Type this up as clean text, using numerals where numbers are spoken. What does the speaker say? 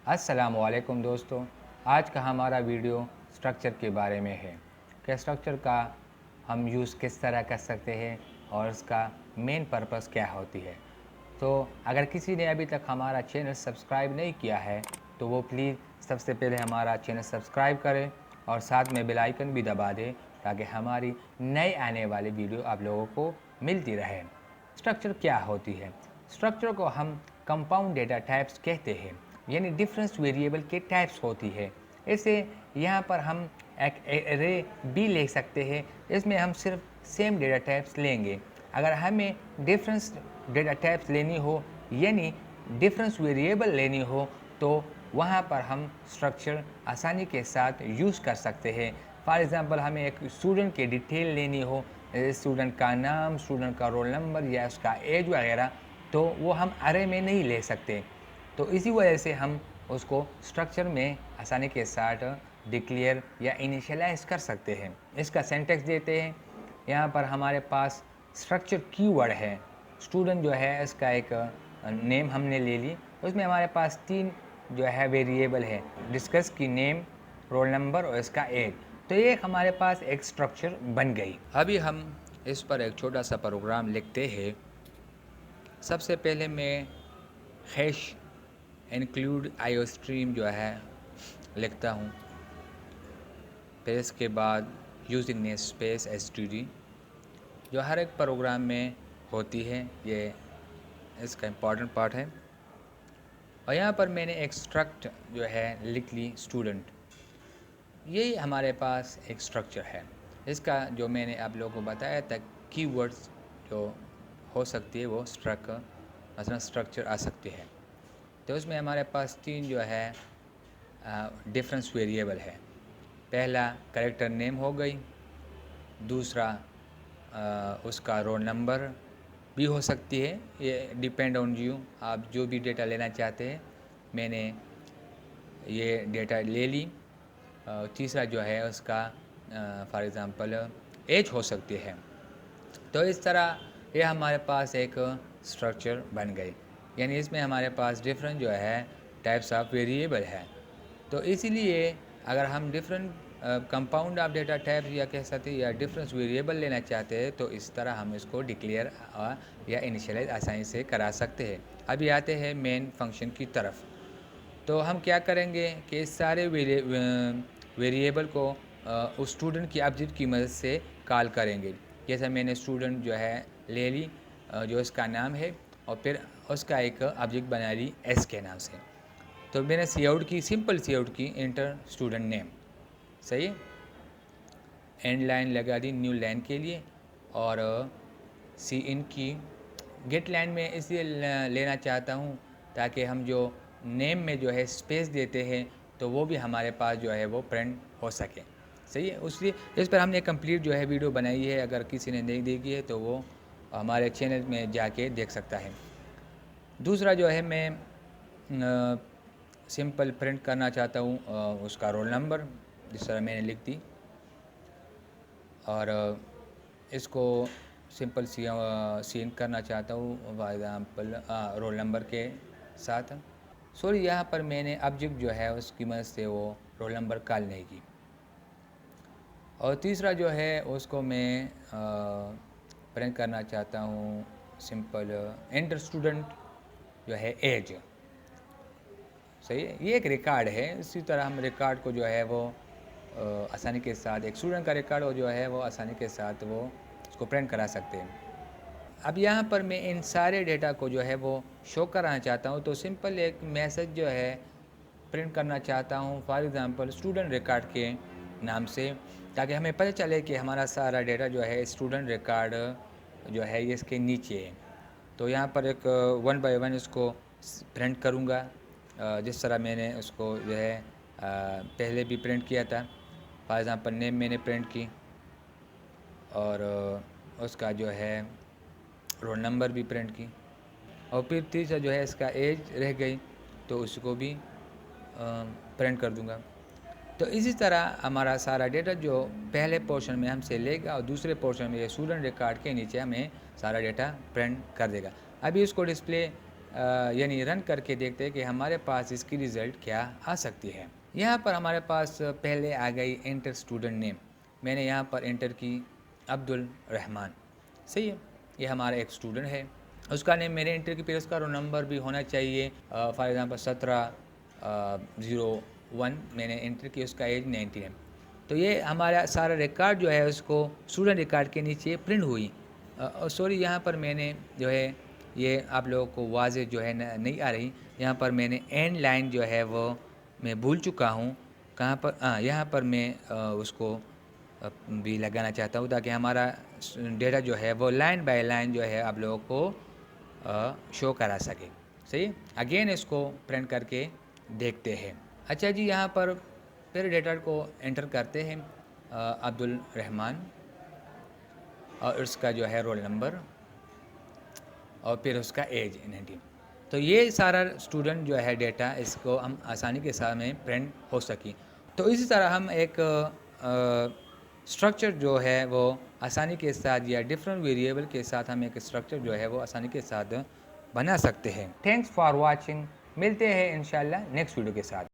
अस्सलामुअलैकुम दोस्तों, आज का हमारा वीडियो स्ट्रक्चर के बारे में है कि स्ट्रक्चर का हम यूज़ किस तरह कर सकते हैं और इसका मेन पर्पस क्या होती है। तो अगर किसी ने अभी तक हमारा चैनल सब्सक्राइब नहीं किया है तो वो प्लीज़ सबसे पहले हमारा चैनल सब्सक्राइब करें और साथ में बेल आइकन भी दबा दें ताकि हमारी नई आने वाली वीडियो आप लोगों को मिलती रहे। स्ट्रक्चर क्या होती है? स्ट्रक्चर को हम कंपाउंड डेटा टाइप्स कहते हैं, यानी डिफरेंस वेरिएबल के टाइप्स होती है। इसे यहाँ पर हम एक एरे भी ले सकते हैं। इसमें हम सिर्फ सेम डेटा टाइप्स लेंगे। अगर हमें डिफरेंस डेटा टाइप्स लेनी हो यानी डिफरेंस वेरिएबल लेनी हो तो वहाँ पर हम स्ट्रक्चर आसानी के साथ यूज़ कर सकते हैं। फॉर एग्ज़ाम्पल हमें एक स्टूडेंट की डिटेल लेनी हो, स्टूडेंट का नाम, स्टूडेंट का रोल नंबर या उसका एज वगैरह, तो वो हम अरे में नहीं ले सकते। तो इसी वजह से हम उसको स्ट्रक्चर में आसानी के साथ डिक्लेयर या इनिशियलाइज कर सकते हैं। इसका सिंटैक्स देते हैं। यहाँ पर हमारे पास स्ट्रक्चर कीवर्ड है। स्टूडेंट जो है इसका एक नेम हमने ले ली। उसमें हमारे पास 3 जो है वेरिएबल है, डिस्कस की नेम, रोल नंबर और इसका एज। तो ये हमारे पास एक स्ट्रक्चर बन गई। अभी हम इस पर एक छोटा सा प्रोग्राम लिखते हैं। सबसे पहले मैं हैश इंक्लूड आईओस्ट्रीम जो है लिखता हूँ। फिर इसके बाद यूजिंग ने स्पेस एसटीडी जो हर एक प्रोग्राम में होती है, ये इसका इम्पॉर्टेंट पार्ट है। और यहाँ पर मैंने एक स्ट्रक्ट जो है लिख ली स्टूडेंट। यही हमारे पास एक स्ट्रक्चर है। इसका जो मैंने आप लोगों को बताया था कीवर्ड्स जो हो सकती है वो स्ट्रक्चर आ सकती है। तो उसमें हमारे पास 3 जो है डिफरेंस वेरिएबल है। पहला कैरेक्टर नेम हो गई, दूसरा उसका रोल नंबर भी हो सकती है, ये डिपेंड ऑन यू, आप जो भी डेटा लेना चाहते हैं। मैंने ये डेटा ले ली। तीसरा जो है उसका फॉर एग्ज़ाम्पल एज हो सकती है। तो इस तरह ये हमारे पास एक स्ट्रक्चर बन गई, यानी इसमें हमारे पास डिफरेंट जो है टाइप्स ऑफ वेरिएबल है। तो इसीलिए अगर हम different compound of data type या कह सकते हैं या डिफरेंस वेरिएबल लेना चाहते हैं तो इस तरह हम इसको डिक्लेयर या इनिशियलाइज आसानी से करा सकते हैं। अभी आते हैं मेन फंक्शन की तरफ। तो हम क्या करेंगे कि इस सारे वेरिएबल को उस स्टूडेंट की ऑब्जेक्ट की मदद से कॉल करेंगे। जैसे मैंने स्टूडेंट जो है ले ली, जो इसका नाम है, और फिर उसका एक ऑब्जेक्ट बना ली एस के नाम से। तो मैंने सी आउट की, सिंपल सी आउट की, इंटर स्टूडेंट नेम, सही। एंड लाइन लगा दी न्यू लाइन के लिए, और सी इन की गेट लाइन में इसलिए लेना चाहता हूँ ताकि हम जो नेम में जो है स्पेस देते हैं तो वो भी हमारे पास जो है वो प्रिंट हो सके, सही है। उसलिए इस पर हमने कंप्लीट जो है वीडियो बनाई है। अगर किसी ने नहीं देखी है तो वो हमारे चैनल में जाके देख सकता है। दूसरा जो है मैं सिंपल प्रिंट करना चाहता हूँ उसका रोल नंबर, जिस तरह मैंने लिख दी, और इसको सिंपल सीन करना चाहता हूँ फॉर एग्ज़ाम्पल रोल नंबर के साथ। सॉरी, यहाँ पर मैंने ऑब्जेक्ट जो है उसकी मदद से वो रोल नंबर कॉल नहीं की। और तीसरा जो है उसको मैं प्रिंट करना चाहता हूँ सिंपल एंटर स्टूडेंट जो है एज, सही है। ये एक रिकॉर्ड है। इसी तरह हम रिकॉर्ड को जो है वो आसानी के साथ, एक स्टूडेंट का रिकॉर्ड जो है वो आसानी के साथ वो उसको प्रिंट करा सकते हैं। अब यहाँ पर मैं इन सारे डेटा को जो है वो शो कराना चाहता हूँ, तो सिंपल एक मैसेज जो है प्रिंट करना चाहता हूँ फॉर एग्ज़ाम्पल स्टूडेंट रिकॉर्ड के नाम से, ताकि हमें पता चले कि हमारा सारा डेटा जो है स्टूडेंट रिकॉर्ड जो है ये इसके नीचे है। तो यहाँ पर एक 1 बाय 1 इसको प्रिंट करूँगा, जिस तरह मैंने उसको जो है पहले भी प्रिंट किया था। फॉर एग्ज़ाम्पल नेम मैंने प्रिंट की, और उसका जो है रोल नंबर भी प्रिंट की, और फिर तीसरा जो है इसका एज रह गई तो उसको भी प्रिंट कर दूंगा। तो इसी तरह हमारा सारा डेटा जो पहले पोर्शन में हमसे लेगा और दूसरे पोर्शन में ये स्टूडेंट रिकॉर्ड के नीचे हमें सारा डेटा प्रिंट कर देगा। अभी इसको डिस्प्ले यानी रन करके देखते हैं कि हमारे पास इसकी रिज़ल्ट क्या आ सकती है। यहाँ पर हमारे पास पहले आ गई एंटर स्टूडेंट नेम। मैंने यहाँ पर एंटर की अब्दुल रहमान। सही है, ये हमारा एक स्टूडेंट है, उसका नेम मैंने एंटर की, फिर उसका रोल नंबर भी होना चाहिए। फॉर एग्ज़ाम्पल 1701 मैंने एंटर की, उसका एज 19 है। तो ये हमारा सारा रिकॉर्ड जो है उसको स्टूडेंट रिकॉर्ड के नीचे प्रिंट हुई। सॉरी, यहाँ पर मैंने जो है ये आप लोगों को वाज़े जो है नहीं आ रही, यहाँ पर मैंने एंड लाइन जो है वो मैं भूल चुका हूँ कहाँ पर। यहाँ पर मैं उसको भी लगाना चाहता हूँ ताकि हमारा डेटा जो है वो लाइन बाय लाइन जो है आप लोगों को शो करा सके। सही, अगेन इसको प्रिंट करके देखते हैं। अच्छा जी, यहाँ पर फिर डेटा को एंटर करते हैं, अब्दुल रहमान, और उसका जो है रोल नंबर और फिर उसका एज 19। तो ये सारा स्टूडेंट जो है डेटा, इसको हम आसानी के साथ में प्रिंट हो सकी। तो इसी तरह हम एक स्ट्रक्चर जो है वो आसानी के साथ या डिफरेंट वेरिएबल के साथ हम एक स्ट्रक्चर जो है वो आसानी के साथ बना सकते हैं। Thanks for watching. मिलते हैं इंशाल्लाह नेक्स्ट वीडियो के साथ।